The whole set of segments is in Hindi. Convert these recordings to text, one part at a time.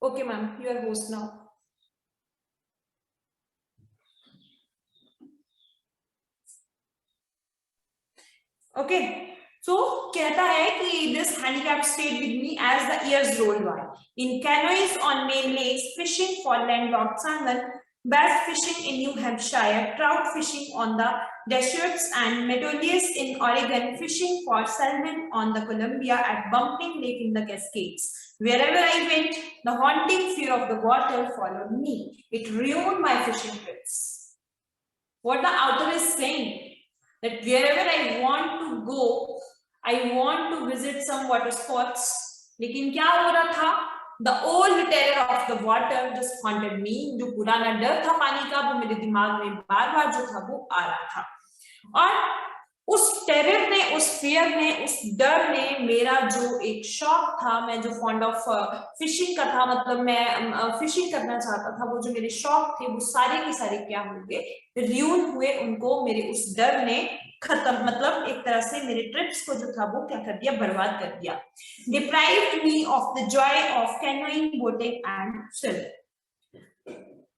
Okay, ma'am, you are host now. Okay, so कहता है कि this handicap stayed with me as the years rolled by. In canoes on main lakes, fishing for landlocked salmon, bass fishing in New Hampshire, trout fishing on the Deschutes and Metolius in Oregon, fishing for salmon on the Columbia at Bumping Lake in the Cascades. Wherever I went, the haunting fear of the water followed me. It ruined my fishing trips. What the author is saying, that wherever I want to go, I want to visit some water spots. लेकिन क्या हो रहा था? The old terror of the water just haunted me. जो पुराना डर था पानी का, वो मेरे दिमाग में बार-बार जो था वो आ रहा था. और उस टेरर ने, उस फियर ने, उस डर ने मेरा जो एक शौक था, मैं जो फॉन्ड ऑफ फिशिंग का था, मतलब मैं फिशिंग करना चाहता था, वो जो मेरे शौक थे वो सारे के सारे क्या होंगे, रियून हुए. उनको मेरे उस डर ने खत्म, मतलब एक तरह से मेरे ट्रिप्स को जो था वो क्या कर दिया, बर्बाद कर दिया. Deprived me of the Joy of canoeing, boating and swimming.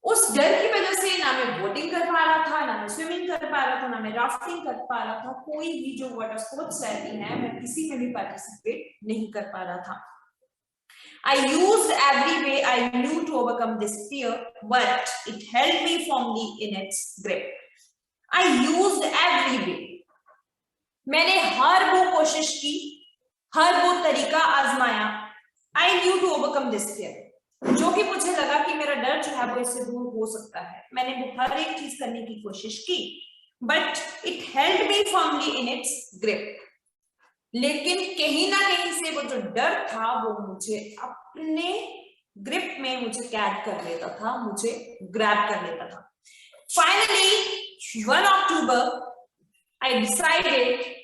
उस डर की वजह से ना मैं बोटिंग कर पा रहा था, ना मैं स्विमिंग कर पा रहा था, ना मैं राफ्टिंग कर पा रहा था. कोई भी जो वाटर स्पोर्ट्स रहती है, मैं किसी में भी पार्टिसिपेट नहीं कर पा रहा था. I used every way I knew to overcome this fear, but it held me firmly in its grip. I used every way. मैंने हर वो कोशिश की, हर वो तरीका आजमाया. I knew to overcome this fear. जो कि मुझे लगा कि मेरा डर जो है वो इससे दूर हो सकता है. मैंने वो हर एक चीज करने की कोशिश की, but it held me firmly in its grip. लेकिन कहीं ना कहीं से वो जो डर था वो मुझे अपने ग्रिप में मुझे कैद कर लेता था, मुझे ग्रैब कर लेता था. Finally, 1 October, I decided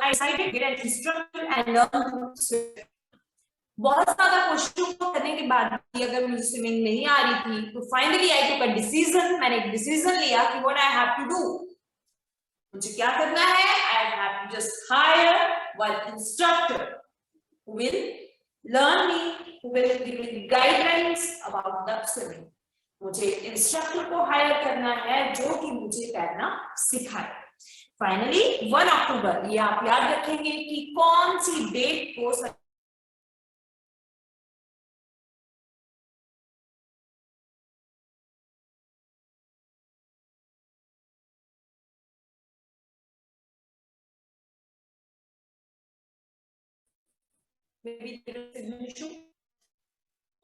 I decided to get an instructor and learn to swim. बहुत ज्यादा कोशिशों को करने के बाद भी अगर मुझे स्विमिंग नहीं आ रही थी, तो finally I took a decision. मैंने एक डिसीजन लिया कि what I have to do, मुझे क्या करना है. I have to just hire one instructor who will learn me, who will give me guidelines about the swimming. मुझे इंस्ट्रक्टर को हायर करना है जो कि मुझे तैरना सिखाए. फाइनली 1 अक्टूबर, ये आप याद रखेंगे कि कौन सी डेट को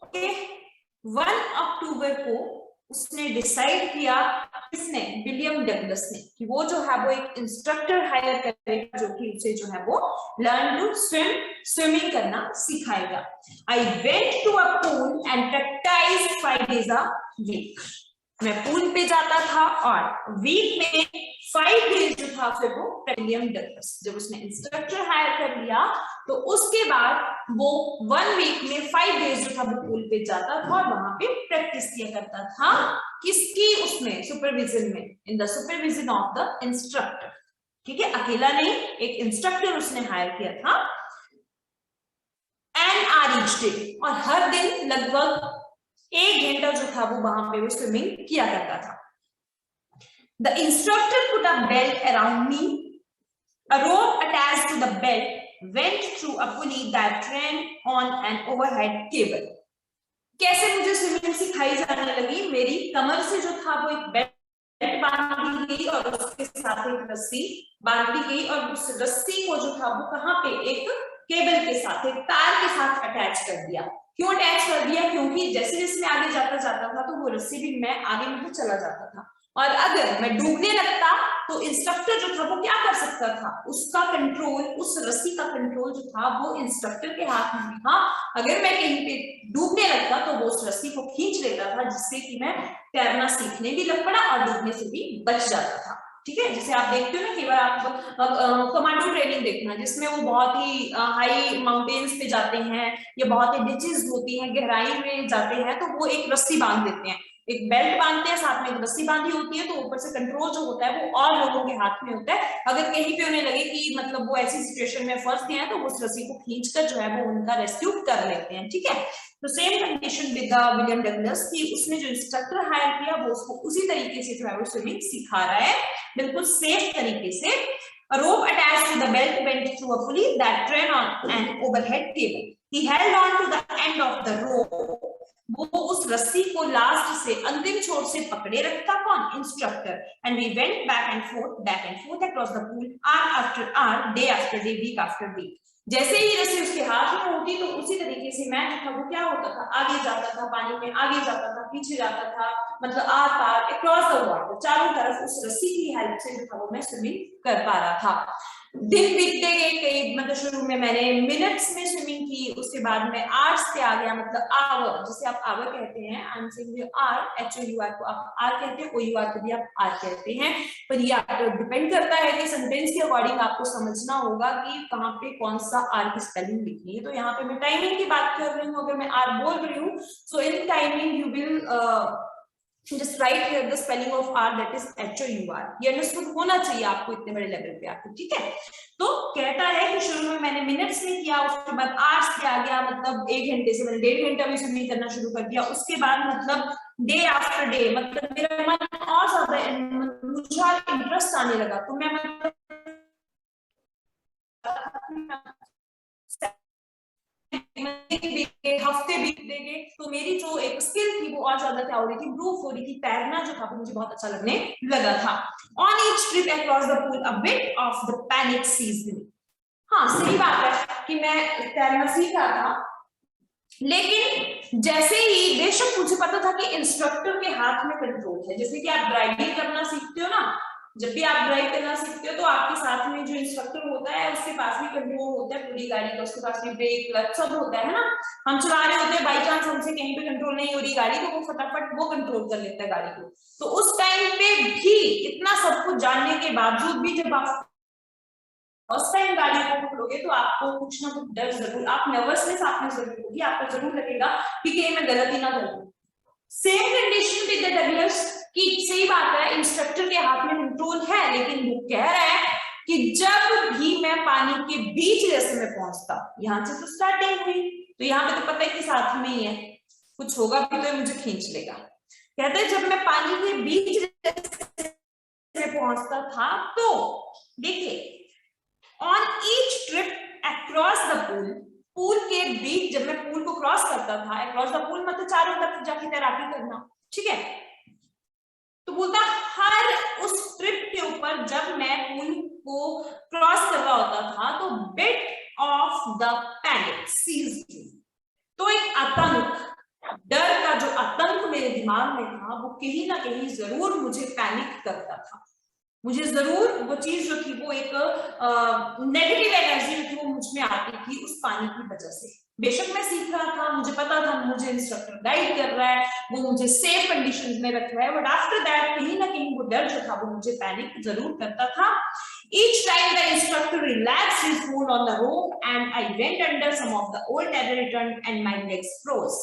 ओके 1 अक्टूबर को उसने डिसाइड किया, किसने, विलियम डगलस ने, कि वो जो है वो एक इंस्ट्रक्टर हायर करेगा जो कि उसे जो है वो लर्न टू स्विमिंग करना सिखाएगा. I went to a pool and practice 5 days a week. मैं पूल पे जाता था और वीक में 5 days जो था फिर वो विलियम डगलस, जब उसने इंस्ट्रक्टर हायर कर लिया तो उसके बाद वो 1 week में 5 days जो था वो पूल पे जाता था और वहां पे प्रैक्टिस किया करता था. किसकी, उसमें सुपरविजन में, in the supervision of the instructor. ठीक है, अकेला नहीं, एक इंस्ट्रक्टर उसने हायर किया था. एन आर ईच डे, और हर दिन लगभग 1 घंटा जो था वो वहां पे वो स्विमिंग किया करता था. The instructor put a belt around me. A rope attached to the belt went through a pulley that ran on an overhead cable. कैसे मुझे स्विमिंग सिखाई जाने लगी, मेरी कमर से जो था वो एक बेल्ट बांध दी गई और उसके साथ एक रस्सी बांध दी गई और उस रस्सी को जो था वो कहाँ पे, एक केबल के साथ, एक तार के साथ अटैच कर दिया. क्यों अटैच कर दिया, क्योंकि जैसे जैसे मैं आगे जाता था तो वो रस्सी भी मैं आगे में चला जाता था और अगर मैं डूबने लगता तो इंस्ट्रक्टर जो था वो क्या कर सकता था, उसका कंट्रोल, उस रस्सी का कंट्रोल जो था वो इंस्ट्रक्टर के हाथ में था. अगर मैं कहीं पे डूबने लगता तो वो उस रस्सी को खींच लेता था, जिससे कि मैं तैरना सीखने भी लग पड़ा और डूबने से भी बच जाता था. ठीक है, जैसे आप देखते हो ना कई बार आप कमांडो ट्रेनिंग देखना जिसमें वो बहुत ही हाई माउंटेन्स पे जाते हैं या बहुत ही डिचेस होती हैं, गहराई में जाते हैं, तो वो एक रस्सी बांध देते हैं, एक बेल्ट बांधते हैं, साथ में एक रस्सी बांधी होती है, तो ऊपर से कंट्रोल जो होता है वो और लोगों के हाथ में होता है। अगर कहीं पे उन्हें लगे कि मतलब वो ऐसी सिचुएशन में फंस गए हैं तो उस रस्सी को खींचकर जो है वो उनका रेस्क्यू कर लेते हैं। ठीक है, तो same condition with William Douglas की उसने जो इंस्ट्रक्टर हायर किया वो उसको उसी तरीके से जो है वो स्विमिंग सिखा रहा है, बिल्कुल सेफ तरीके से। A rope attached to the belt went through a pulley that ran on an overhead cable. He held on to the end of the rope. वो उस रस्सी को लास्ट से अंतिम छोर से पकड़े रखता कौन? Instructor. And we went back and forth across the pool, hour after hour, day after day, week after week. जैसे ही रस्सी उसके हाथ में होती तो उसी तरीके से मैं जो था वो क्या होता था, आगे जाता था पानी में, आगे जाता था, पीछे जाता था, मतलब आर पार अक्रॉस द वाटर, चारों तरफ उस रस्सी की हेल्प से जो था वो मैं स्विमिंग कर पा रहा था। दिन बीतते गए, कई मतलब शुरू में मैंने मिनट्स में स्विमिंग की, उसके बाद में आवर्स पे आ गया, मतलब आवर, जिसे आप आवर कहते हैं, I am saying R, H O U R को आप आर कहते हैं, ओ यू आर को भी आप आर कहते हैं, पर ये आपको डिपेंड करता है कि सेंटेंस के अकॉर्डिंग आपको समझना होगा कि कहाँ पे कौन सा आर की स्पेलिंग लिखनी है। तो यहाँ पे मैं टाइमिंग की बात कर रही हूँ, अगर मैं आर बोल रही हूँ, so in timing you will just write here the spelling of R, that is HOUR। ये अंडरस्टूड होना चाहिए आपको इतने बड़े लेवल पे आके। ठीक है, तो कहता है कि शुरू में मैंने मिनट्स में किया, उसके बाद आवर्स पे आ गया, मतलब 1 घंटे से मैंने 1.5 घंटा भी स्विमिंग करना शुरू कर दिया, उसके बाद मतलब डे आफ्टर डे, मतलब मेरा मन और ज्यादा मुझे इंटरेस्ट आने लगा, तो मैं मतलब हफ्ते बीत गए, तो मेरी जो एक स्किल थी वो और ज्यादा क्या हो रही थी, इम्प्रूव हो रही थी, तैरना जो था मुझे बहुत अच्छा लगने लगा था। On each trip across the pool a bit of the panic seized me. हाँ सही बात है कि मैं तैरना सीख रहा था, लेकिन जैसे ही बेशक मुझे पता था कि इंस्ट्रक्टर के हाथ में कंट्रोल है, जैसे कि आप ड्राइविंग करना सीखते हो ना, जब भी आप ड्राइव करना सीखते हो तो आपके साथ में जो इंस्ट्रक्टर होता है उसके पास भी कंट्रोल होता है पूरी गाड़ी का, उसके पास भी ब्रेक क्लच सब होता है ना। हम चला रहे होते हैं, बाई चांस हमसे कहीं पे कंट्रोल नहीं हो रही गाड़ी, तो वो फटाफट वो कंट्रोल कर लेता है गाड़ी को। तो उस टाइम पे भी इतना सब कुछ जानने के बावजूद भी जब आप फर्स्ट टाइम गाड़ी को पकड़ोगे तो आपको कुछ ना कुछ डर जरूर, आप नर्वसनेस आप में जरूर होगी, आपको जरूर लगेगा कि कहीं मैं गलती ना करूं। Same condition with the Douglas की सही बात है, इंस्ट्रक्टर के हाथ में कंट्रोल है, लेकिन वो कह रहा है कि जब भी मैं पानी के बीच जैसे में पहुंचता, यहां से तो स्टार्टिंग हुई, तो यहाँ पे तो पता है कि साथ में ही है, कुछ होगा भी तो मुझे खींच लेगा। कहते हैं जब मैं पानी के बीच जैसे पहुंचता था, तो देखिए on each trip across the pool, pool के बीच जब मैं पूल को क्रॉस करता था, अक्रॉस द पूल मतलब चारों तरफ जाके तैराकी करना, ठीक है, तो बोलता हर उस ट्रिप के ऊपर जब मैं पूल को क्रॉस कर रहा होता था तो bit of the panic seized me, तो एक आतंक, डर का जो आतंक मेरे दिमाग में था वो कहीं ना कहीं जरूर मुझे पैनिक करता था, मुझे जरूर वो चीज जो थी वो एक नेगेटिव एनर्जी जो थी वो मुझ में आती थी उस पानी की वजह से। बेशक मैं सीख रहा था, मुझे पता था मुझे इंस्ट्रक्टर गाइड कर रहा है, वो मुझे सेफ कंडीशंस में रख रहा है, बट आफ्टर दैट कहीं ना कहीं वो डर जो था वो मुझे पैनिक जरूर करता था। Each time the instructor relaxed his hold on the rope and I went under, some of the old terror returned and my legs froze।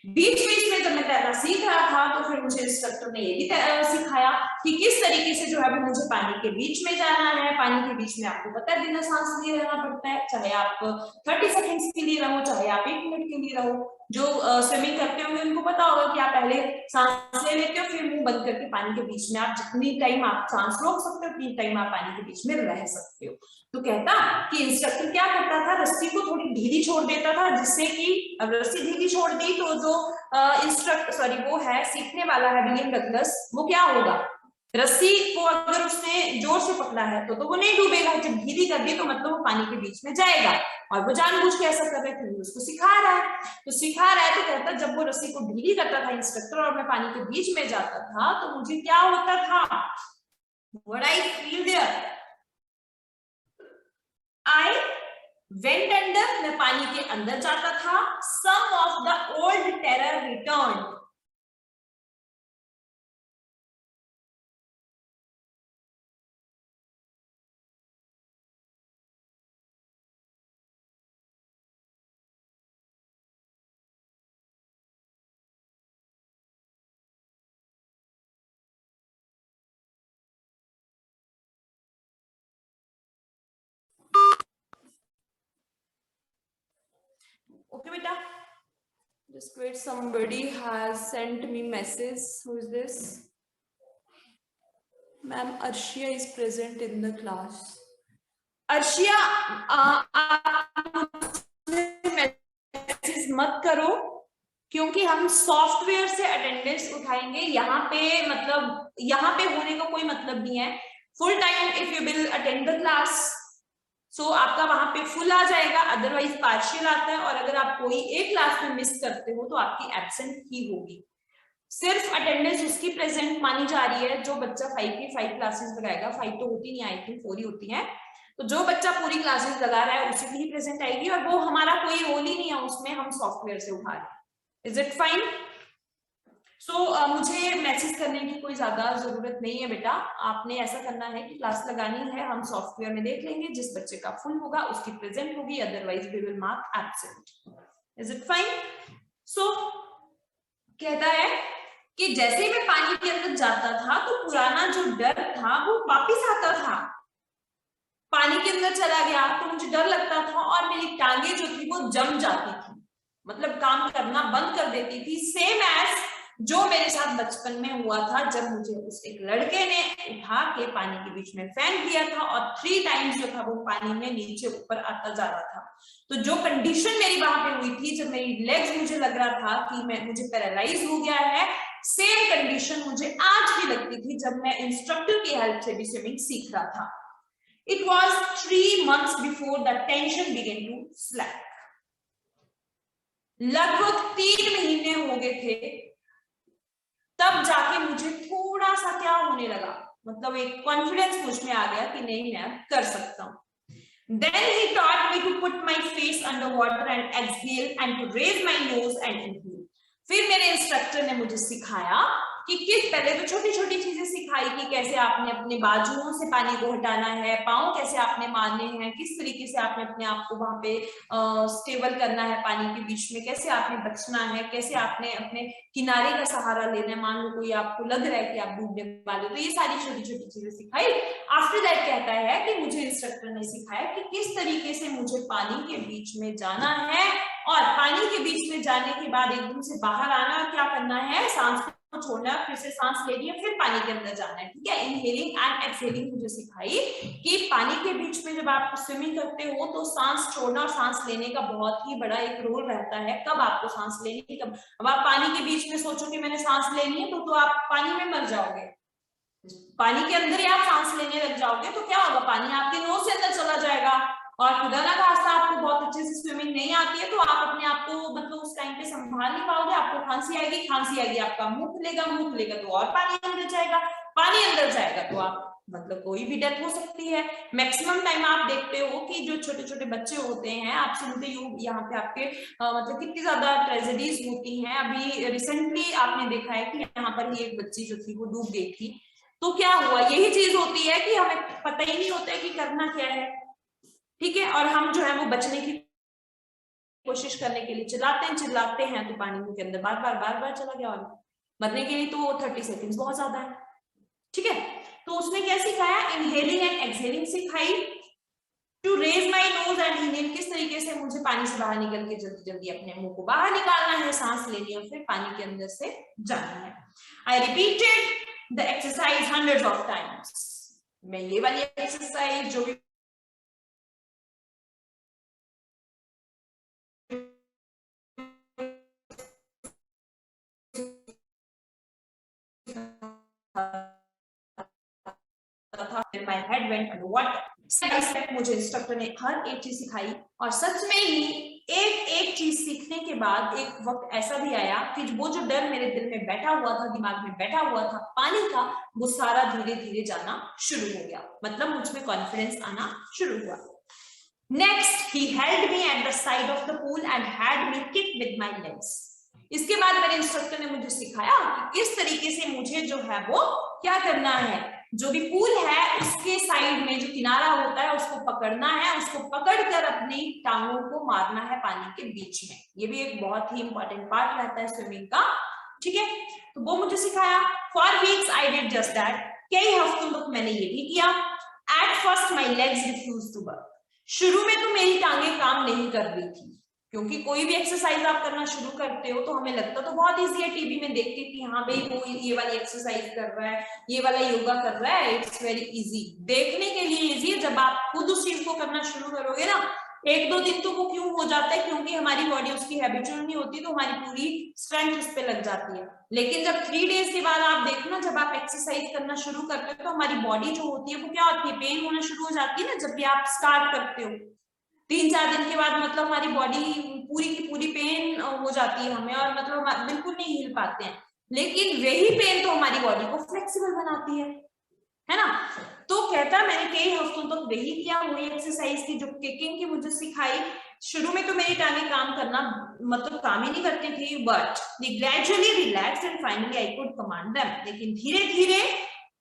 बीच बीच में जब मैं तैरना सीख रहा था तो फिर मुझे इंस्ट्रक्टर ने ये भी सिखाया कि किस तरीके से जो है वो मुझे पानी के बीच में जाना है। पानी के बीच में आपको पता है बिना सांस लिए रहना पड़ता है, चाहे आप 30 सेकंड्स के लिए रहो, चाहे आप 1 मिनट के लिए रहो। जो स्विमिंग करते होंगे उनको पता होगा कि आप पहले सांस ले लेते हो, फिर मुंह बंद करके पानी के बीच में आप जितनी टाइम आप सांस रोक सकते हो उतनी टाइम आप पानी के बीच में रह सकते हो। तो कहता कि इंस्ट्रक्टर क्या करता था, रस्सी को थोड़ी ढीली छोड़ देता था, जिससे कि अब रस्सी ढीली छोड़ दी तो जो वो है सीखने वाला है विलियम डगलस, वो क्या होगा, रस्सी को अगर उसने जोर से पकड़ा है तो वो नहीं डूबेगा, जब ढीली कर दी तो मतलब वो पानी के बीच में जाएगा, और वो जानबूझ के ऐसा कर रहा है क्योंकि उसको सिखा रहा है। तो सिखा रहा है तो कहता जब वो रस्सी को ढीली करता था इंस्ट्रक्टर और मैं पानी के बीच में जाता था तो मुझे क्या होता था, what I feel there, I went under, मैं पानी के अंदर जाता था, some of the old terror return, Okay, beta. Just wait. Somebody has sent me message. Who is this? Ma'am, Arshia is present in the class. Arshiya आप मैसेज मत करो, क्योंकि हम सॉफ्टवेयर से अटेंडेंस उठाएंगे। यहाँ पे मतलब यहाँ पे होने का कोई मतलब नहीं है। Full time if you will attend the class, so आपका वहां पे फुल आ जाएगा, अदरवाइज पार्शियल आता है। और अगर आप कोई एक क्लास में मिस करते हो तो आपकी एब्सेंट ही होगी। सिर्फ अटेंडेंस उसकी प्रेजेंट मानी जा रही है जो बच्चा 5 की 5 क्लासेस लगाएगा। 5 तो होती नहीं, आई थिंक 4 ही होती है। तो जो बच्चा पूरी क्लासेस लगा रहा है उसी की ही प्रेजेंट आएगी, और वो हमारा कोई रोल ही नहीं है उसमें, हम सॉफ्टवेयर से उठा रहे हैं। Is it fine? सो मुझे मैसेज करने की कोई ज्यादा जरूरत नहीं है बेटा। आपने ऐसा करना है कि क्लास लगानी है, हम सॉफ्टवेयर में देख लेंगे, जिस बच्चे का फुल होगा उसकी प्रेजेंट होगी, otherwise we will mark absent. Is it fine? So कहता है कि जैसे ही मैं पानी के अंदर जाता था तो पुराना जो डर था वो वापिस आता था। पानी के अंदर चला गया तो मुझे डर लगता था और मेरी टांगे जो थी वो जम जाती थी, मतलब काम करना बंद कर देती थी। सेम एज जो मेरे साथ बचपन में हुआ था, जब मुझे उस एक लड़के ने उठा के पानी के बीच में फेंक दिया था और 3 टाइम्स जो था वो पानी में नीचे ऊपर आता जा रहा था। तो जो कंडीशन मेरी वहां पे हुई थी, जब मेरी लेग्स मुझे लग रहा था कि मुझे पैरालाइज हो गया है, सेम कंडीशन मुझे आज भी लगती थी जब मैं इंस्ट्रक्टर की हेल्प से भी स्विमिंग सीख रहा था। It was 3 months before the tension began to slack. लगभग 3 महीने हो गए थे, तब जाके मुझे थोड़ा सा क्या होने लगा, मतलब एक कॉन्फिडेंस मुझ में आ गया कि नहीं मैं कर सकता हूं। Then he taught me to put my face under water and exhale and to raise my nose and inhale. फिर मेरे इंस्ट्रक्टर ने मुझे सिखाया कि किस, पहले तो छोटी छोटी चीजें सिखाई कि कैसे आपने अपने बाजुओं से पानी को हटाना है, पाँव कैसे आपने मारने हैं, किस तरीके से आपने अपने आप को वहां पे स्टेबल करना है पानी के बीच में, कैसे आपने बचना है, कैसे आपने अपने किनारे का सहारा लेना है, मान लो कोई आपको लग रहा है कि आप डूबने वाले हो, तो ये सारी छोटी छोटी चीजें सिखाई। आफ्टर दैट कहता है कि मुझे इंस्ट्रक्टर ने सिखाया कि किस तरीके से मुझे पानी के बीच में जाना है, और पानी के बीच में जाने के बाद एकदम से बाहर आना, क्या करना है, सांस को छोड़ना, फिर से सांस लेनी है, फिर पानी के अंदर जाना है। ठीक है, इनहेलिंग एंड एक्सहेलिंग मुझे सिखाई कि पानी के बीच में जब आप स्विमिंग करते हो तो सांस छोड़ना और सांस लेने का बहुत ही बड़ा एक रोल रहता है, कब आपको सांस लेनी है, कब। अब आप पानी के बीच में सोचो कि मैंने सांस लेनी है, तो आप पानी में मर जाओगे। पानी के अंदर ही आप सांस लेने लग जाओगे तो क्या होगा, पानी आपके नोज से अंदर चला जाएगा, और खुदा ना खास्ता आपको बहुत अच्छे से स्विमिंग नहीं आती है तो आप अपने आप को मतलब उस टाइम पे संभाल नहीं पाओगे, आपको खांसी आएगी, आपका मुंह खुलेगा तो और पानी अंदर जाएगा, पानी अंदर जाएगा तो आप मतलब कोई भी डेथ हो सकती है। मैक्सिमम टाइम आप देखते हो कि जो छोटे छोटे बच्चे होते हैं, आप सुनते हो यहाँ पे आपके मतलब कितनी ज्यादा ट्रेजेडीज होती हैं। अभी रिसेंटली आपने देखा है कि यहाँ पर ही एक बच्ची जो थी वो डूब गई थी। तो क्या हुआ, यही चीज होती है कि हमें पता ही नहीं होता है कि करना क्या है। ठीक है, और हम जो है वो बचने की कोशिश करने के लिए चिल्लाते हैं तो पानी के अंदर बार बार चला गया, और मरने के लिए तो 30 सेकंड्स बहुत ज्यादा है। ठीक है, तो उसने क्या सिखाया, इनहेलिंग एंड एक्सहेलिंग सिखाई, to raise my nose and inhale, किस तरीके से मुझे पानी से बाहर निकल के जल्दी जल्दी अपने मुंह को बाहर निकालना है, सांस लेनी है, फिर पानी के अंदर से जाना है। I repeated the exercise hundreds of times. मैं ये वाली एक्सरसाइज जो भी my head went underwater. Step by step मुझे इंस्ट्रक्टर ने हर एक चीज सिखाई, और सच में ही एक चीज सीखने के बाद एक वक्त ऐसा भी आया कि वो जो डर मेरे दिल में बैठा हुआ था, दिमाग में बैठा हुआ था पानी का, वो सारा धीरे धीरे जाना शुरू हो गया, मतलब मुझ में कॉन्फिडेंस आना शुरू हुआ। Next he held me at the side of the pool and had me kick with my legs. इसके बाद मेरे इंस्ट्रक्टर ने मुझे सिखाया कि किस तरीके से मुझे जो है वो क्या करना है, जो भी पूल है उसके साइड में जो किनारा होता है उसको पकड़ना है, उसको पकड़कर अपनी टांगों को मारना है पानी के बीच में। ये भी एक बहुत ही इंपॉर्टेंट पार्ट रहता है स्विमिंग का। ठीक है, तो वो मुझे सिखाया। For weeks I did just that, कई हफ्तों तक मैंने ये भी किया। At first my legs refuse to work, शुरू में तो मेरी टांगे काम नहीं कर रही थी, क्योंकि कोई भी एक्सरसाइज आप करना शुरू करते हो तो हमें लगता तो बहुत इजी है टीवी में देख के कि हाँ भाई वो ये वाली एक्सरसाइज कर रहा है, ये वाला योगा कर रहा है, इट्स वेरी इजी। देखने के लिए इजी है, जब आप खुद उस चीज को करना शुरू करोगे ना, एक दो दिन तो वो क्यों हो जाता है, क्योंकि हमारी बॉडी उसकी हैबिचुअल नहीं होती, तो हमारी पूरी स्ट्रेंथ उस पर लग जाती है। लेकिन जब 3 डेज के बाद आप देखना, जब आप एक्सरसाइज करना शुरू करते हो तो हमारी बॉडी जो होती है वो क्या होती है, पेन होना शुरू हो जाती है ना। जब भी आप स्टार्ट करते हो 3-4 दिन के बाद मतलब हमारी बॉडी पूरी की पूरी पेन हो जाती है हमें, और मतलब हम बिल्कुल नहीं हिल पाते हैं। लेकिन वही पेन तो हमारी बॉडी को फ्लेक्सिबल बनाती है ना। तो कहता मैंने कई हफ्तों तक वही किया, वही एक्सरसाइज की जो किकिंग की मुझे सिखाई। शुरू में तो मेरी टांगें काम करना मतलब काम ही नहीं करती थी, but they gradually relax and finally I could command them. लेकिन धीरे धीरे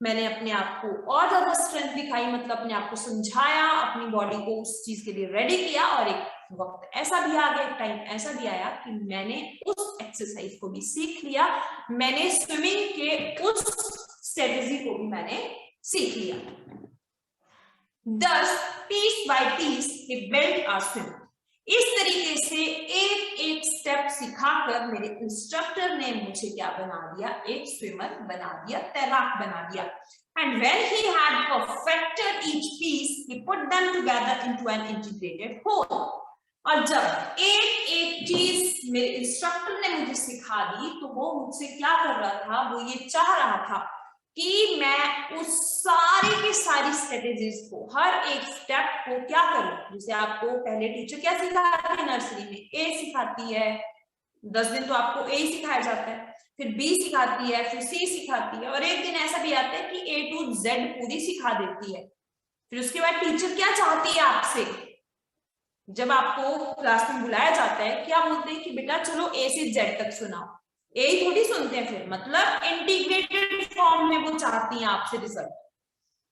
मैंने अपने आप को और ज्यादा स्ट्रेंथ दिखाई, मतलब अपने आप को समझाया, अपनी बॉडी को उस चीज के लिए रेडी किया। और एक वक्त ऐसा भी आ गया, एक टाइम ऐसा भी आया कि मैंने उस एक्सरसाइज को भी सीख लिया, मैंने स्विमिंग के उस स्ट्रेटेजी को भी मैंने सीख लिया। Thus, piece by piece, he built our swim. इस तरीके से एक एक स्टेप सिखाकर मेरे इंस्ट्रक्टर ने मुझे क्या बना दिया, एक स्विमर बना दिया, तैराक बना दिया। And when he had perfected each piece, he put them together into an integrated whole. और जब एक एक चीज मेरे इंस्ट्रक्टर ने मुझे सिखा दी, तो वो मुझसे क्या कर रहा था, वो ये चाह रहा था कि मैं उस सारी की सारी स्ट्रेटेजीज को, हर एक स्टेप को क्या करूं। जैसे आपको पहले टीचर क्या सिखाती है नर्सरी में, ए सिखाती है, 10 दिन तो आपको ए सिखाया जाता है, फिर बी सिखाती है, फिर सी सिखाती है, और एक दिन ऐसा भी आता है कि ए टू जेड पूरी सिखा देती है। फिर उसके बाद टीचर क्या चाहती है आपसे, जब आपको क्लास में बुलाया जाता है, क्या बोलते हैं कि बेटा चलो ए से जेड तक सुनाओ। ए थोड़ी सुनते हैं, फिर मतलब इंटीग्रेटेड फॉर्म में वो चाहती हैं आपसे रिजल्ट,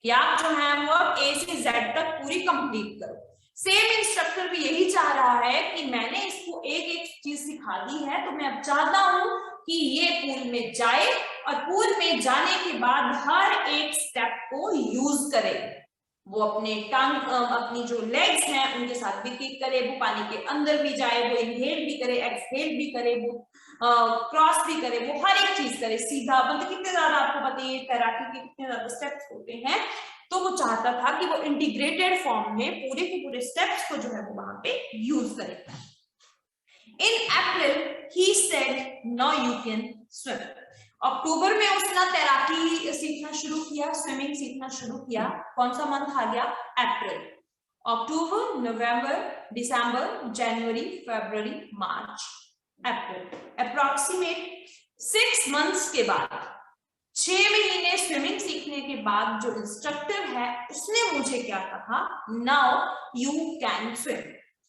कि आप जो है वो ए से जेड तक पूरी कंप्लीट करो। सेम इंस्ट्रक्टर भी यही चाह रहा है कि मैंने इसको एक एक चीज सिखा दी है, तो मैं अब चाहता हूं कि ये पूल में जाए, और पूल में जाने के बाद हर एक स्टेप को यूज करे। वो अपने अपनी जो लेग्स हैं उनके साथ भी किक करे, वो पानी के अंदर भी जाए, वो इनहेल भी करे, एक्सहेल भी करे, वो क्रॉस भी करे, वो हर एक चीज करे सीधा। मतलब कितने ज्यादा आपको पता है तैराकी के कितने ज्यादा स्टेप्स होते हैं, तो वो चाहता था कि वो इंटीग्रेटेड फॉर्म में पूरे के पूरे स्टेप्स को जो है वो वहां पे यूज करे। In April he said now you can swim. अक्टूबर में उसने तैराकी सीखना शुरू किया, स्विमिंग सीखना शुरू किया। कौन सा मंथ आ गया, अप्रैल। अक्टूबर, नवंबर, दिसंबर, जनवरी, फरवरी, मार्च, अप्रैल। अप्रोक्सीमेट 6 मंथ्स के बाद, 6 महीने स्विमिंग सीखने के बाद जो इंस्ट्रक्टर है उसने मुझे क्या कहा, नाउ यू कैन स्विम।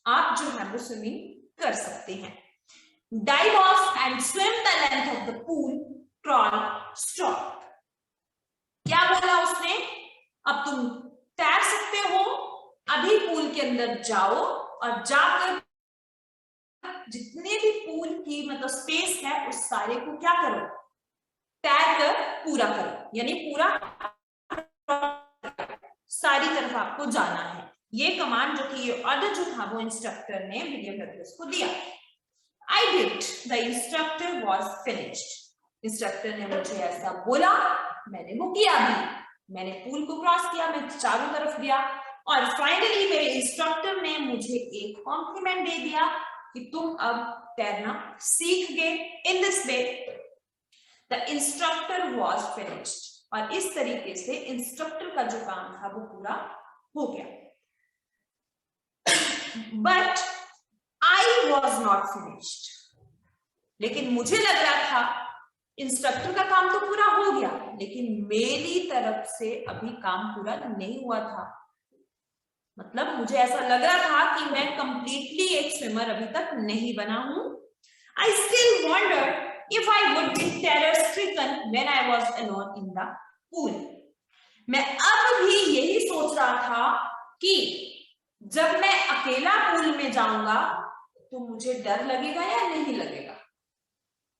आप जो है वो स्विमिंग कर सकते हैं। Dive of and swim the length of the pool, crawl, stop. क्या बोला उसने, अब तुम तैर सकते हो, अभी पूल के अंदर जाओ और जाकर जितने भी पूल की मतलब स्पेस है उस सारे को क्या करो, तैर कर पूरा करो। यानी पूरा सारी तरफ आपको जाना है। ये कमांड जो थी, ये ऑर्डर जो था वो इंस्ट्रक्टर ने विलियम डगलस को दिया। I did, the instructor was finished. Instructor ने मुझे ऐसा बोला, मैंने वो किया भी। मैंने पूल को क्रॉस किया, मैं चारों तरफ गया, और फाइनली मेरे इंस्ट्रक्टर ने मुझे एक कॉम्प्लीमेंट दे दिया कि तुम अब तैरना सीख गए। In this way the instructor was finished. और इस तरीके से इंस्ट्रक्टर का जो काम था वो पूरा हो गया। But I was not finished. लेकिन मुझे लग रहा था इंस्ट्रक्टर का काम तो पूरा हो गया, लेकिन मेरी तरफ से अभी काम पूरा नहीं हुआ था। मतलब मुझे ऐसा लग रहा था कि मैं कंप्लीटली एक स्विमर अभी तक नहीं बना हूं। I still wondered if I would be terror-stricken when I was alone in the pool. मैं अब भी यही सोच रहा था कि जब मैं अकेला पूल में जाऊंगा तो मुझे डर लगेगा या नहीं लगेगा।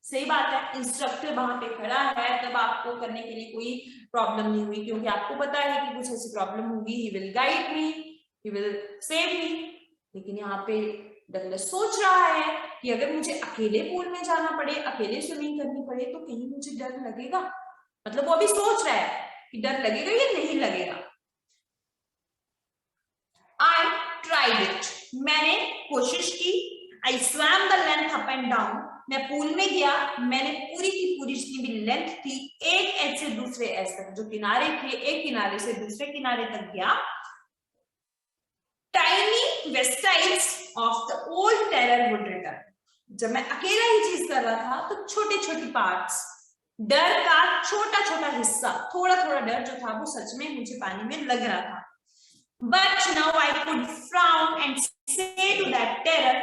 सही बात है, इंस्ट्रक्टर वहां पे खड़ा है, तब आपको करने के लिए कोई प्रॉब्लम नहीं हुई, क्योंकि आपको पता है कि कुछ ऐसी प्रॉब्लम होगी, he will guide me, he will save me. लेकिन यहाँ पे डगलस सोच रहा है कि अगर मुझे अकेले पूल में जाना पड़े, अकेले स्विमिंग करनी पड़े तो कहीं मुझे डर लगेगा। मतलब वो अभी सोच रहा है कि डर लगेगा या नहीं लगेगा। I tried it. मैंने कोशिश की। I swam the length up and down. मैं पूल में गया, मैंने पूरी की पूरी जितनी भी लेंथ थी, एक एज से दूसरे एज तक, जो किनारे थे, एक किनारे से दूसरे किनारे तक गया। Tiny vestiges of the old terror would return. जब मैं अकेला ही चीज कर रहा था तो छोटे छोटे पार्ट्स, डर का छोटा छोटा हिस्सा, थोड़ा थोड़ा डर जो था वो सच में मुझे पानी में लग रहा था। But now I could frown and say to that terror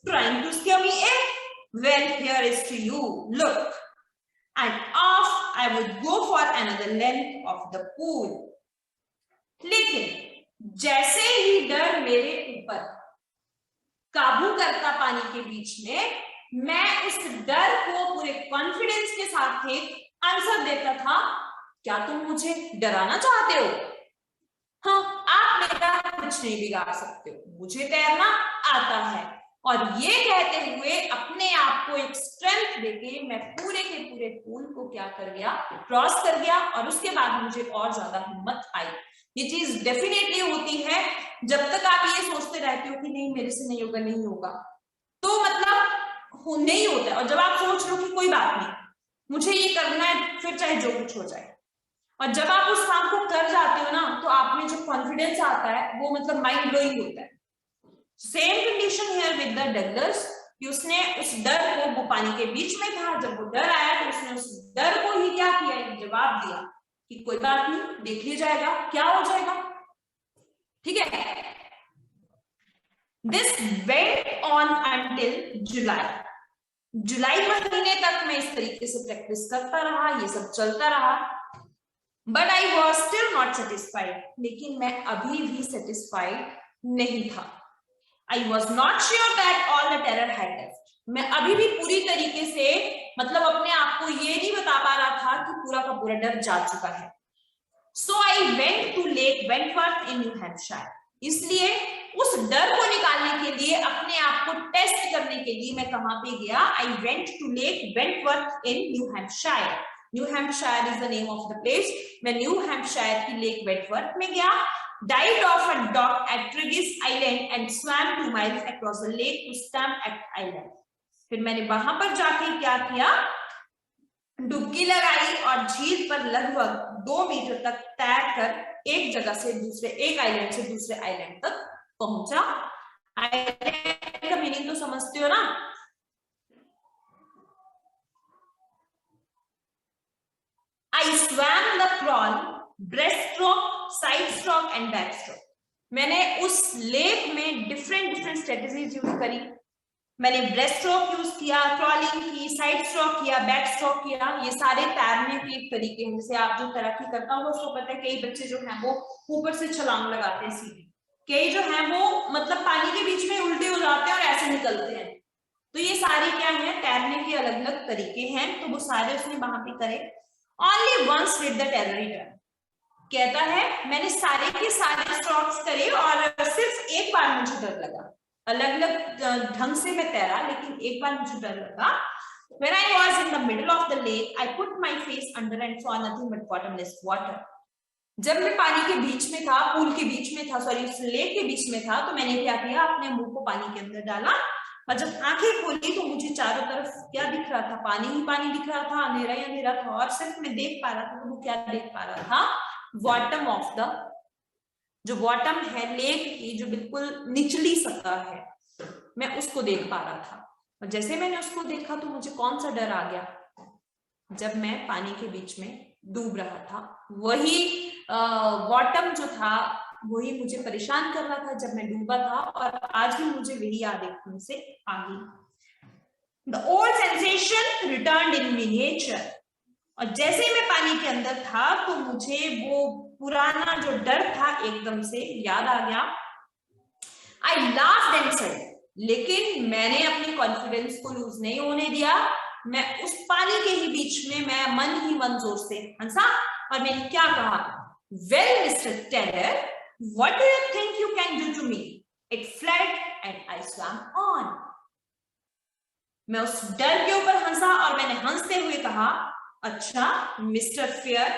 trying to scare me in, well, here is to you, look. And off I would go for another length of the pool. लेकिन जैसे ही डर मेरे ऊपर काबू करता पानी के बीच में, मैं उस डर को पूरे कॉन्फिडेंस के साथ एक आंसर देता था, क्या तुम मुझे डराना चाहते हो? हाँ, आप मेरा कुछ नहीं बिगाड़ सकते हो, मुझे तैरना आता है। और ये कहते हुए अपने आप को एक स्ट्रेंथ देके मैं पूरे के पूरे पूल को क्या कर गया, क्रॉस कर गया। और उसके बाद मुझे और ज्यादा हिम्मत आई। ये चीज डेफिनेटली होती है जब तक आप ये सोचते रहते हो कि नहीं मेरे से नहीं होगा, नहीं होगा, तो मतलब नहीं होता है। और जब आप सोच लो कि कोई बात नहीं, मुझे ये करना है, फिर चाहे जो कुछ हो जाए, और जब आप उस काम को कर जाते हो ना, तो आप में जो कॉन्फिडेंस आता है वो मतलब माइंड ब्लोइंग होता है। Same condition here with the Douglas, कि उसने उस डर को, वो पानी के बीच में था, जब वो डर आया तो उसने उस डर को ही क्या किया, जवाब दिया कि कोई बात नहीं, देख लिया जाएगा, क्या हो जाएगा, ठीक है। दिस वेंट ऑन अंटिल जुलाई। जुलाई महीने तक मैं इस तरीके से प्रैक्टिस करता रहा, ये सब चलता रहा। But I was still not satisfied, लेकिन मैं अभी भी सेटिस्फाइड नहीं था। I was not sure that all the terror had left. मैं अभी भी पूरी तरीके से मतलब अपने आप को ये नहीं बता पा रहा था कि पूरा का पूरा डर जा चुका है। So I went to Lake Wentworth in New Hampshire. इसलिए उस डर को निकालने के लिए, अपने आप को टेस्ट करने के लिए मैं कहां पे गया, I went to Lake Wentworth in New Hampshire. New Hampshire is the name of the place. मैं न्यू हैम्पशायर की लेक वेंटवर्थ में गया। Dived off a dock at Trigis Island and swam 2 miles across the lake to Stamp Island. फिर मैंने वहां पर जाके क्या किया, डुबकी लगाई और झील पर लगभग 2 मीटर तक तैर कर एक जगह से दूसरे, एक आइलैंड से दूसरे आइलैंड तक पहुंचा। आइलैंड का मीनिंग तो समझते हो ना। I swam the crawl, breaststroke, side stroke and back stroke. मैंने उस लेक में डिफरेंट स्ट्रेटजीज यूज करी। मैंने ब्रेस्ट स्ट्रोक यूज किया, क्रॉलिंग की, साइड स्ट्रोक किया, बैक स्ट्रोक किया। ये सारे तैरने के एक तरीके हैं। जैसे आप जो तैराकी करता हो उसको पता है, कई बच्चे जो हैं वो ऊपर से छलांग लगाते हैं सीधी, कई जो हैं वो मतलब पानी के बीच में उल्टे हो जाते हैं और ऐसे निकलते हैं। तो ये सारे क्या है, तैरने के अलग अलग तरीके हैं। तो वो सारे उसने वहां पे करे। Only once did the terror return. कहता है मैंने सारे के सारे स्ट्रोक्स करे और सिर्फ एक बार मुझे डर लगा। अलग अलग ढंग से मैं तैरा, लेकिन एक बार मुझे डर लगा। When I was in the middle of the lake, I put my face under and saw nothing but bottomless water. जब मैं पानी के बीच में था, पूल के बीच में था, सॉरी उस लेक के बीच में था, तो मैंने क्या किया, अपने मुंह को पानी के अंदर डाला और जब आंखें खोली तो मुझे चारों तरफ क्या दिख रहा था, पानी ही पानी दिख रहा था, अंधेरा ही अंधेरा था। और सिर्फ मैं देख पा रहा था, तो वो क्या देख पा रहा था, बॉटम ऑफ द, जो बॉटम है लेक की, जो बिल्कुल निचली सतह है, मैं उसको देख पा रहा था। और जैसे मैंने उसको देखा तो मुझे कौन सा डर आ गया, जब मैं पानी के बीच में डूब रहा था। वही बॉटम जो था वही मुझे परेशान कर रहा था जब मैं डूबा था, और आज भी मुझे वही याद एकदम से आ गई। The old sensation returned in miniature. और जैसे मैं पानी के अंदर था तो मुझे वो पुराना जो डर था एकदम से याद आ गया। I laughed and said, लेकिन मैंने अपने कॉन्फिडेंस को लूज नहीं होने दिया। मैं उस पानी के ही बीच में मैं मन ही मन जोर से हंसा और मैंने क्या कहा, Well, Mr. Teller, what do you think you can do to me? It fled and I swam on. मैं उस डर के ऊपर हंसा और मैंने हंसते हुए कहा, अच्छा मिस्टर फियर,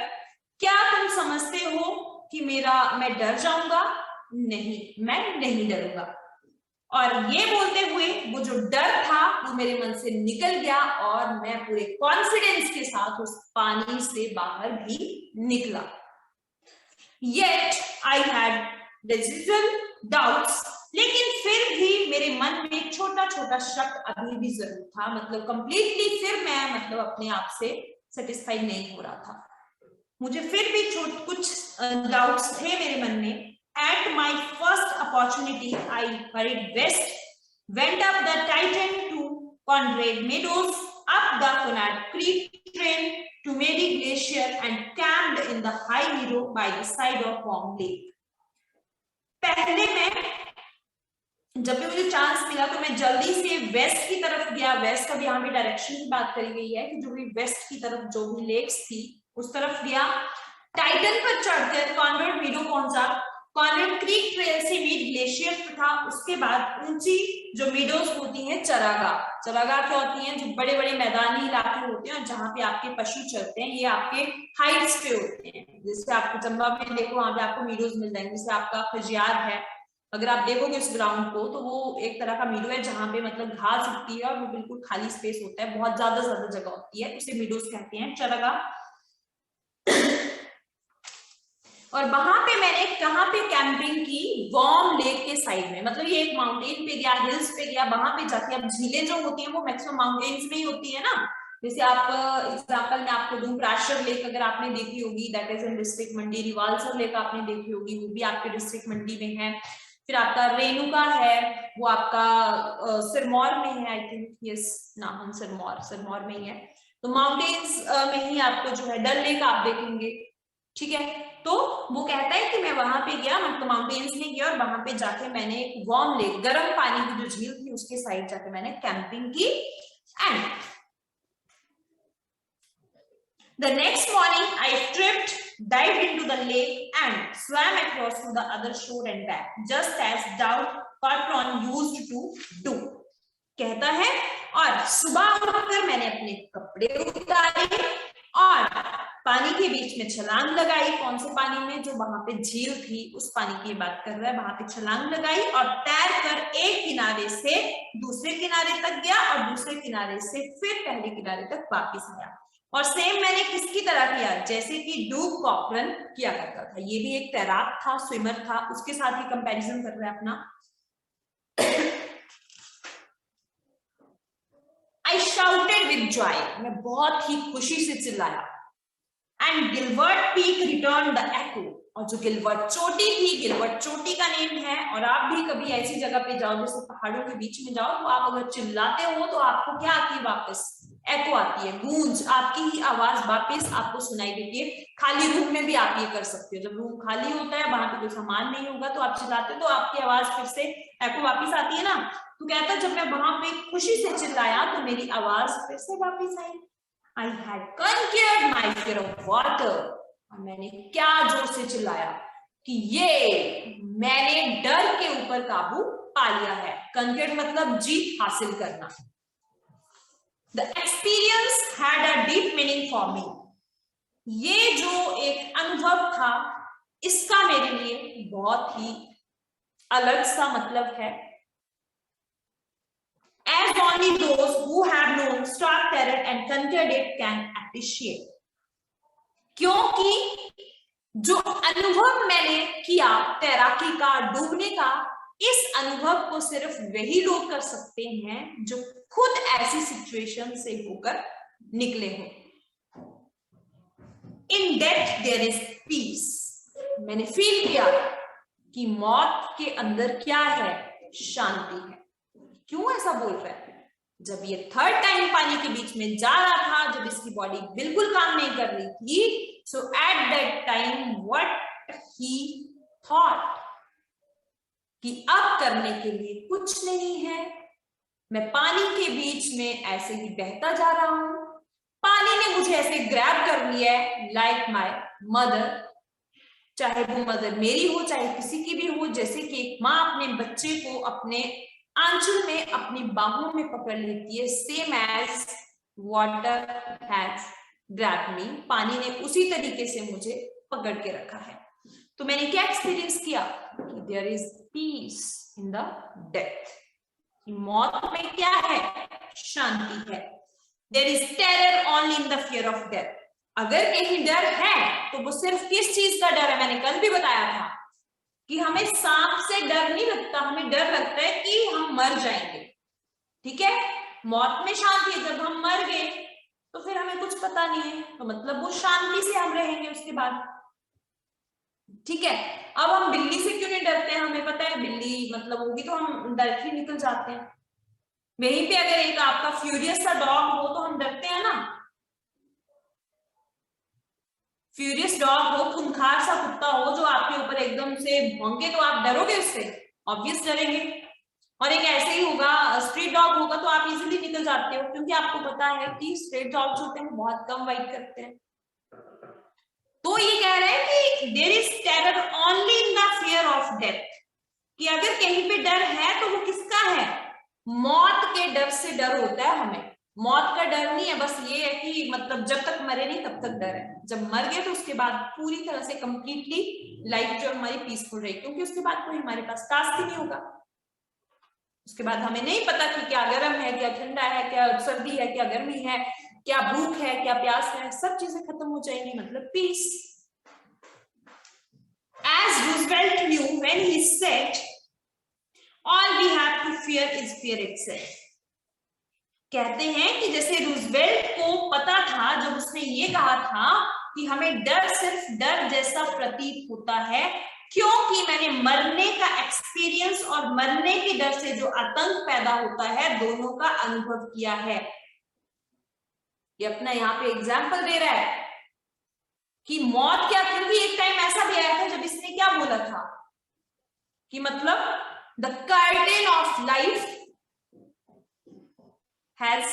क्या तुम समझते हो कि मैं डर जाऊंगा? नहीं, मैं नहीं डरूंगा। और ये बोलते हुए वो जो डर था वो मेरे मन से निकल गया और मैं पूरे कॉन्फिडेंस के साथ उस पानी से बाहर भी निकला। Yet I had residual doubts, लेकिन फिर भी मेरे मन में एक छोटा छोटा शक अभी भी जरूर था। मतलब कंप्लीटली फिर मैं अपने आप से सेटिस्फाइड नहीं हो रहा था। मुझे फिर भी कुछ डाउट्स थे मेरे मन में। At my first opportunity, I hurried west, went up the Titan to Conrad Meadows, up the Conrad Creek trail to Mary Glacier, and camped in the high meadow by the side of Palm Lake. पहले मैं जब भी मुझे चांस मिला तो मैं जल्दी से वेस्ट की तरफ गया। वेस्ट का भी यहाँ पे डायरेक्शन की बात करी गई है कि जो भी वेस्ट की तरफ जो भी लेक्स थी उस तरफ गया। टाइटन पर चढ़कर कॉनरेड मीडो पहुंचा। कॉनरेड क्रीक ट्रेल से मीड ग्लेशियर था। उसके बाद ऊंची जो मीडोज होती हैं, चरागाह। चरागाह क्या होती हैं? जो बड़े बड़े मैदानी इलाके होते हैं जहाँ पे आपके पशु चलते हैं, ये आपके हाइट्स पे होते हैं। जैसे आपको चंबा में देखो, वहां पे आपको मीडोज मिल जाएंगे। जैसे आपका खजियार है, अगर आप देखोगे इस ग्राउंड को तो वो एक तरह का मीडो है जहां पे घास उगती है और वो बिल्कुल खाली स्पेस होता है, बहुत ज्यादा जगह होती है, उसे मीडोज कहते हैं, चरागाह। और वहां पे मैंने कहां पे कैंपिंग की? वार्म लेक के साइड में। मतलब ये एक माउंटेन पे गया, हिल्स पे गया, वहां पे जाके अब झीलें जो होती हैं वो मैक्सिमम माउंटेन्स में ही होती है ना। जैसे आप एग्जांपल में आपको दूं, प्राशर लेक अगर आपने देखी होगी, that is in district Mandi. Rewalsar lake आपने देखी होगी, वो भी आपके डिस्ट्रिक्ट मंडी में है। फिर आपका रेणुका है, वो आपका सिरमौर में है, I think, yes Nahan Sirmaur में ही है। तो माउंटेन्स में ही आपको जो है डल लेक आप देखेंगे, ठीक है। तो वो कहता है कि मैं वहां पे गया, मतलब माउंटेन्स में गया और वहां पे जाके मैंने एक वार्म लेक, गर्म पानी की जो झील थी उसके साइड जाके मैंने कैंपिंग की। And the next morning I tripped, dived into the lake and swam across to the other shore and back, just as Dowd Patron used to do. कहता है, और सुबह उठकर मैंने अपने कपड़े उतारे और पानी के बीच में छलांग लगाई। कौन से पानी में? जो वहां पे झील थी उस पानी की बात कर रहा है। वहां पे छलांग लगाई और तैर कर एक किनारे से दूसरे किनारे तक गया और दूसरे किनारे से फिर पहले किनारे तक वापस आया। और सेम मैंने किसकी तरह किया? जैसे कि ड्यूक कॉकरन किया करता था। ये भी एक तैराक था, स्विमर था, उसके साथ ही कंपैरिजन कर रहा है अपना। I shouted with joy, मैं बहुत ही खुशी से चिल्लाया। And Gilbert peak returned the echo, और जो गिलबर्ट चोटी थी, गिलबर्ट चोटी का नेम है। और आप भी कभी ऐसी जगह पे जाओ, जैसे पहाड़ों के बीच में जाओ, तो आप अगर चिल्लाते हो तो आपको क्या आती है? वापस एको आती है, गूंज, आपकी ही आवाज वापस आपको सुनाई देती है। खाली रूम में भी आप ये कर सकते हो। जब रूम खाली होता है, वहां पे कोई सामान नहीं होगा, तो आप चिल्लाते हो तो आपकी आवाज फिर से एको वापस आती है ना। तो कहता जब मैं वहां पे खुशी से चिल्लाया तो मेरी आवाज फिर से वापस आई। I had conquered my fear of water, और मैंने क्या जोर से चिल्लाया कि ये मैंने डर के ऊपर काबू पा लिया है। कंक्वेयर मतलब जीत हासिल करना। The experience had a deep meaning for me. ये जो एक अनुभव था, इसका मेरे लिए बहुत ही अलग सा मतलब है। As only those who have known stark terror and conquered it can appreciate. क्योंकि जो अनुभव मैंने किया तैराकी का, डूबने का, इस अनुभव को सिर्फ वही लोग कर सकते हैं जो खुद ऐसी सिचुएशन से होकर निकले हो। In death there is peace. मैंने फील किया कि मौत के अंदर क्या है? शांति है। क्यों ऐसा बोल रहा है? जब ये थर्ड टाइम पानी के बीच में जा रहा था, जब इसकी बॉडी बिल्कुल काम नहीं कर रही थी, so at that time what he thought कि अब करने के लिए कुछ नहीं है, मैं पानी के बीच में ऐसे ही बहता जा रहा हूं, पानी ने मुझे ऐसे ग्रैब कर लिया है, लाइक माय मदर, चाहे वो मदर मेरी हो चाहे किसी की भी हो, जैसे कि एक माँ अपने बच्चे को अपने आंचल में अपनी बाहों में पकड़ लेती है, same as water has grab me, पानी ने उसी तरीके से मुझे पकड़ के रखा है। तो मैंने क्या एक्सपीरियंस किया कि there is peace in the death, मौत में क्या है, शांति है। There is terror only in the fear of death, अगर कहीं डर है तो वो सिर्फ किस चीज का डर है, मैंने कल भी बताया था कि हमें सांप से डर नहीं लगता, हमें डर लगता है कि हम मर जाएंगे। ठीक है, मौत में शांति है, जब हम मर गए तो फिर हमें कुछ पता नहीं है, तो मतलब वो शांति से हम रहेंगे उसके बाद। ठीक है, अब हम बिल्ली से क्यों नहीं डरते हैं, हमें पता है बिल्ली मतलब होगी तो हम डर के निकल जाते हैं। वहीं पे अगर एक आपका फ्यूरियस सा डॉग हो तो हम डरते हैं ना, फ्यूरियस डॉग हो, खूंखार सा कुत्ता हो जो आपके ऊपर एकदम से भौंके तो आप डरोगे उससे, ऑब्वियस डरेंगे। और एक ऐसे ही होगा, स्ट्रीट डॉग होगा तो आप इजीली निकल जाते हो, क्योंकि आपको पता है कि स्ट्रीट डॉग्स होते हैं बहुत कम बाइट करते हैं। तो ये कह रहे हैं कि there is terror only in the fear of death, कि अगर कहीं पे डर है तो वो किसका है, मौत के डर से डर होता है हमें। मौत का डर नहीं है, बस ये है कि मतलब जब तक मरे नहीं तब तक डर है, जब मर गए तो उसके बाद पूरी तरह से कंप्लीटली लाइफ जो हमारी पीसफुल रही, क्योंकि उसके बाद कोई हमारे पास टास्क ही नहीं होगा। उसके बाद हमें नहीं पता कि क्या गर्म है, क्या ठंडा है, क्या सर्दी है, क्या गर्मी है, क्या भूख है, क्या प्यास है, सब चीजें खत्म हो जाएंगी, मतलब piece. As Roosevelt knew when he said, all we have to fear is fear itself. कहते हैं कि जैसे रूजवेल्ट को पता था जब उसने ये कहा था कि हमें डर सिर्फ डर जैसा प्रतीत होता है, क्योंकि मैंने मरने का एक्सपीरियंस और मरने के डर से जो आतंक पैदा होता है दोनों का अनुभव किया है। ये अपना यहाँ पे एग्जाम्पल दे रहा है कि मौत क्या, क्योंकि एक टाइम ऐसा भी आया था जब इसने क्या बोला था कि मतलब the curtain of life has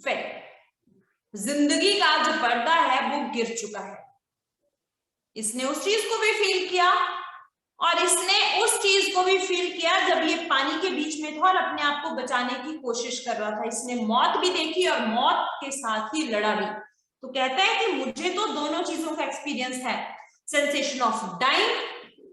fail, जिंदगी का जो पर्दा है वो गिर चुका है। इसने उस चीज को भी फील किया और इसने उस चीज को भी फील किया जब ये पानी के बीच में था और अपने आप को बचाने की कोशिश कर रहा था। इसने मौत भी देखी और मौत के साथ ही लड़ा भी। तो कहता है कि मुझे तो दोनों चीजों का एक्सपीरियंस है, सेंसेशन ऑफ डाइंग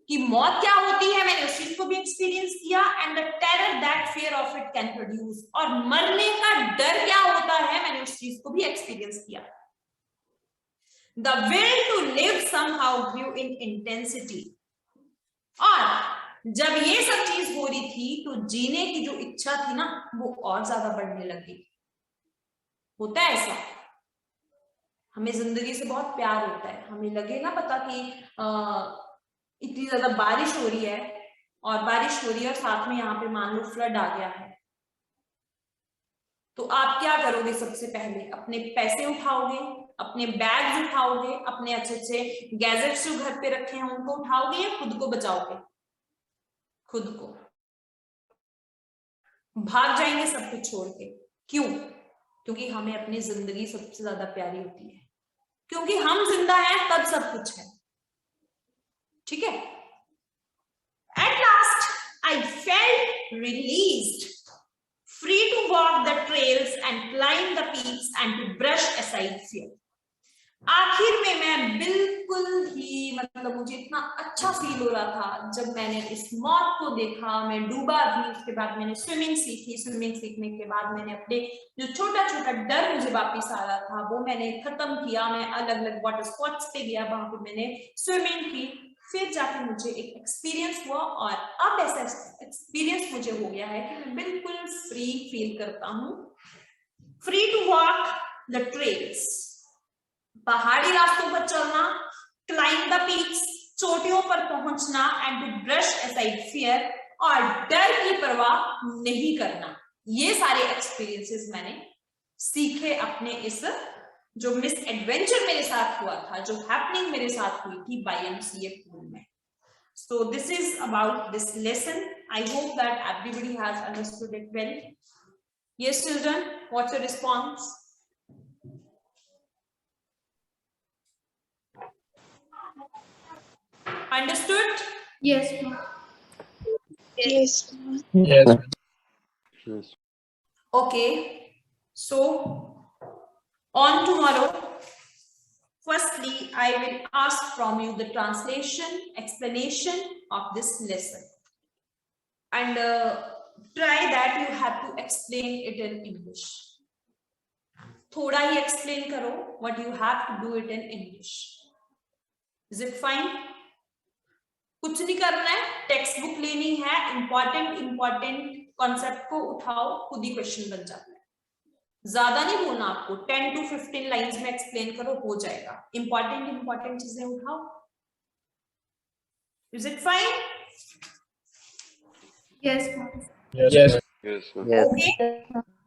कि मौत क्या होती है, मैंने उस चीज को भी एक्सपीरियंस किया, and the terror that fear of it can produce, और मरने का डर क्या होता है मैंने उस चीज को भी एक्सपीरियंस किया। The will to live somehow grew in intensity, और जब ये सब चीज हो रही थी तो जीने की जो इच्छा थी ना वो और ज्यादा बढ़ने लगी। होता है ऐसा, हमें जिंदगी से बहुत प्यार होता है, हमें लगे ना पता कि इतनी ज्यादा बारिश हो रही है और बारिश हो रही है और साथ में यहाँ पे मान लो फ्लड आ गया है, तो आप क्या करोगे, सबसे पहले अपने पैसे उठाओगे, अपने बैग्स उठाओगे, अपने अच्छे अच्छे गैजेट्स जो घर पे रखे हैं उनको उठाओगे, या खुद को बचाओगे? खुद को। भाग जाएंगे सब कुछ छोड़ के। क्यों? क्योंकि हमें अपनी जिंदगी सबसे ज्यादा प्यारी होती है, क्योंकि हम जिंदा हैं तब सब कुछ है। ठीक है, at last I felt released, free to walk the trails and climb the peaks and to brush aside fear. आखिर में मैं बिल्कुल ही मतलब मुझे इतना अच्छा फील हो रहा था जब मैंने इस मौत को देखा। मैं डूबा भी, उसके बाद मैंने स्विमिंग सीखी, स्विमिंग सीखने के बाद मैंने अपने जो छोटा छोटा डर मुझे वापस आ रहा था वो मैंने खत्म किया। मैं अलग अलग वाटर स्पॉट्स पे गया, वहां पे मैंने स्विमिंग की, फिर जाके मुझे एक एक्सपीरियंस हुआ और अब ऐसा एक्सपीरियंस मुझे हो गया है कि मैं बिल्कुल फ्री फील करता हूँ। Free to walk the trails, पहाड़ी रास्तों पर चलना, क्लाइंब द पीक्स, चोटियों पर पहुंचना, and to brush aside fear, और डर की परवाह नहीं करना। ये सारे एक्सपीरियंसेस मैंने सीखे अपने इस जो मिस एडवेंचर मेरे साथ हुआ था, जो हैपनिंग मेरे साथ हुई थी YMCA पूल में। So this is about this lesson. I hope that everybody has understood it well. Yes, children, what's your response? Understood? Yes, ma'am. Yes. Yes. Yes. Okay. So on tomorrow, firstly, I will ask from you the translation, explanation of this lesson. And try that you have to explain it in English. थोड़ा ही explain करो, but you have to do it in English. Is it fine? कुछ नहीं करना है, टेक्स्ट बुक लेनी है, इंपॉर्टेंट कॉन्सेप्ट को उठाओ, खुद ही क्वेश्चन बन जाता है. ज्यादा नहीं बोलना आपको, 10 to 15 लाइंस में एक्सप्लेन करो, हो जाएगा. इंपॉर्टेंट चीजें उठाओ. Is it fine? Yes, ma'am. Yes. Yes, sir. Yes. Okay.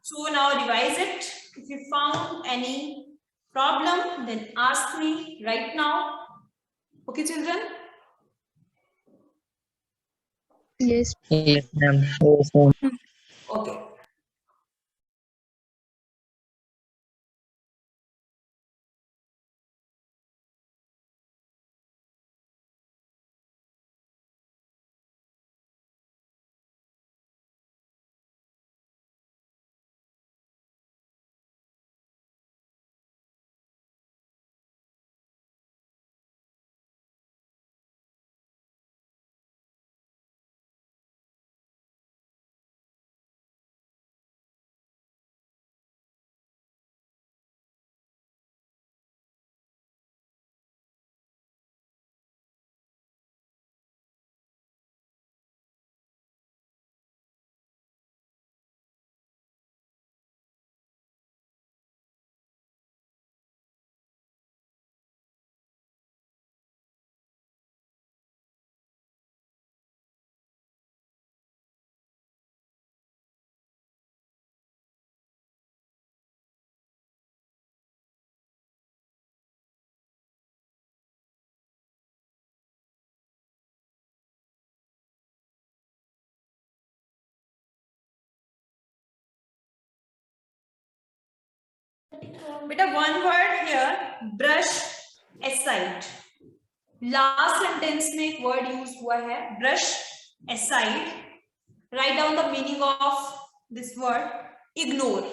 So now revise it. If you found any problem, then ask me right now. Okay, children? Yes. Yes, ma'am. Yes, ma'am. Okay. बेटा one word here, brush aside. Last sentence में एक word use हुआ है, brush aside. Write down the meaning of this word, ignore.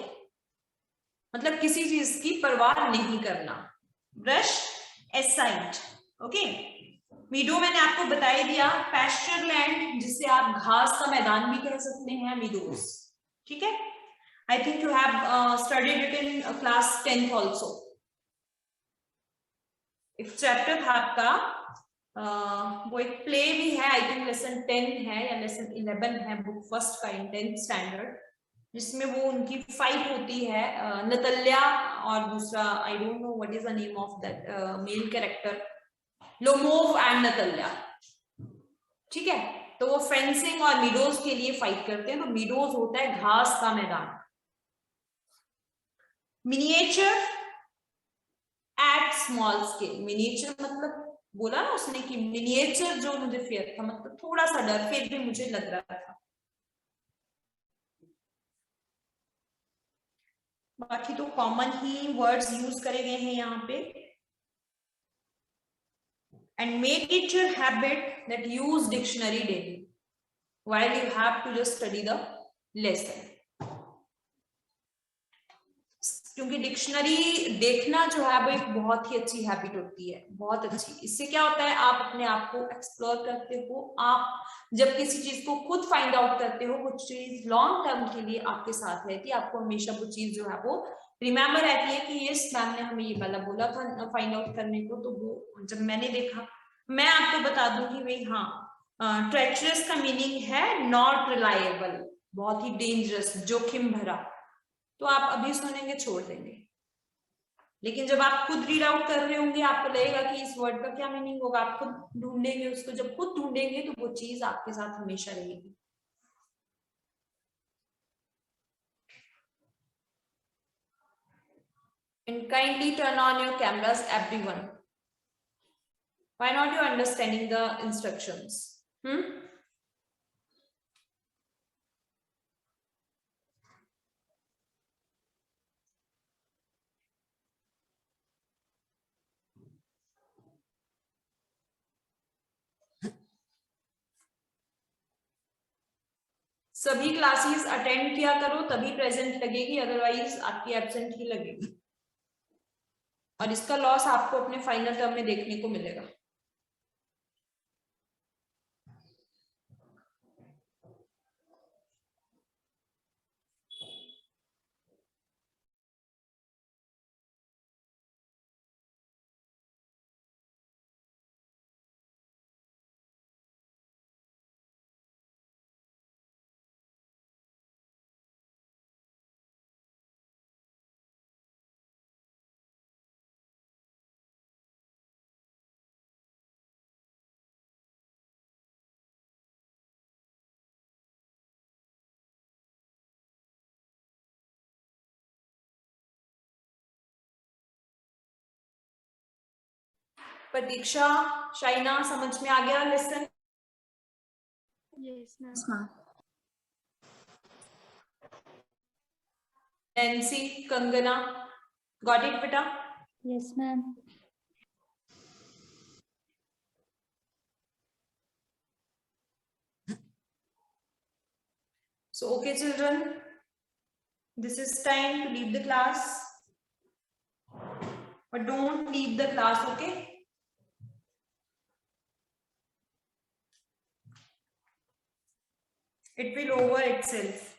मतलब किसी चीज की परवाह नहीं करना. Brush aside. Okay. मीडो मैंने आपको बता ही दिया, pasture land जिसे आप घास का मैदान भी कह सकते हैं, meadows. ठीक है? I think you have studied it in class 10th also. एक चैप्टर था आपका, वो एक प्ले भी है, आई थिंक लेसन 10 है या लेसन 11 है, बुक फर्स्ट का इन 10th स्टैंडर्ड, जिसमें वो उनकी फाइट होती है, नतल्या और दूसरा I don't know what is the name of that male character, Lomov and नतल्या. ठीक है, तो वो फेंसिंग और मीडोज के लिए फाइट करते हैं. तो मीडोज होता है घास का मैदान. Miniature at small scale. Miniature मतलब बोला ना उसने कि मिनिएचर जो मुझे फियर था, मतलब थोड़ा सा डर फिर भी मुझे लग रहा था. बाकी तो कॉमन ही वर्ड्स यूज करे गए हैं यहाँ पे. And make it your habit that use dictionary daily while you have to just study the lesson. क्योंकि डिक्शनरी देखना जो है वो एक बहुत ही अच्छी हैबिट होती है, बहुत अच्छी. इससे क्या होता है, आप अपने आप को एक्सप्लोर करते हो. आप जब किसी चीज को खुद फाइंड आउट करते हो, वो चीज लॉन्ग टर्म के लिए आपके साथ रहती है. आपको हमेशा वो चीज जो है वो रिमेम्बर रहती है कि यस मैम ने हमें ये वाला बोला था फाइंड आउट करने को. तो वो जब मैंने देखा, मैं आपको बता दूं कि भाई हाँ, ट्रेचरस का मीनिंग है नॉट रिलायबल, बहुत ही डेंजरस, जोखिम भरा. तो आप अभी सुनेंगे छोड़ देंगे, लेकिन जब आप खुद रीड आउट कर रहे होंगे आपको लगेगा कि इस वर्ड का क्या मीनिंग होगा. आप खुद ढूंढेंगे उसको, जब खुद ढूंढेंगे तो वो चीज आपके साथ हमेशा रहेगी. And kindly turn on your cameras, everyone. Why not you understanding the instructions? सभी क्लासेस अटेंड किया करो तभी प्रेजेंट लगेगी, अदरवाइज आपकी एब्सेंट ही लगेगी और इसका लॉस आपको अपने फाइनल टर्म में देखने को मिलेगा। प्रतीक्षा, शाइना, समझ में आ गया lesson? Yes, ma'am. Nancy, Kangana, got it बेटा? Yes, ma'am. So okay children, this is time to leave the class, but don't leave the class, okay? It will over itself.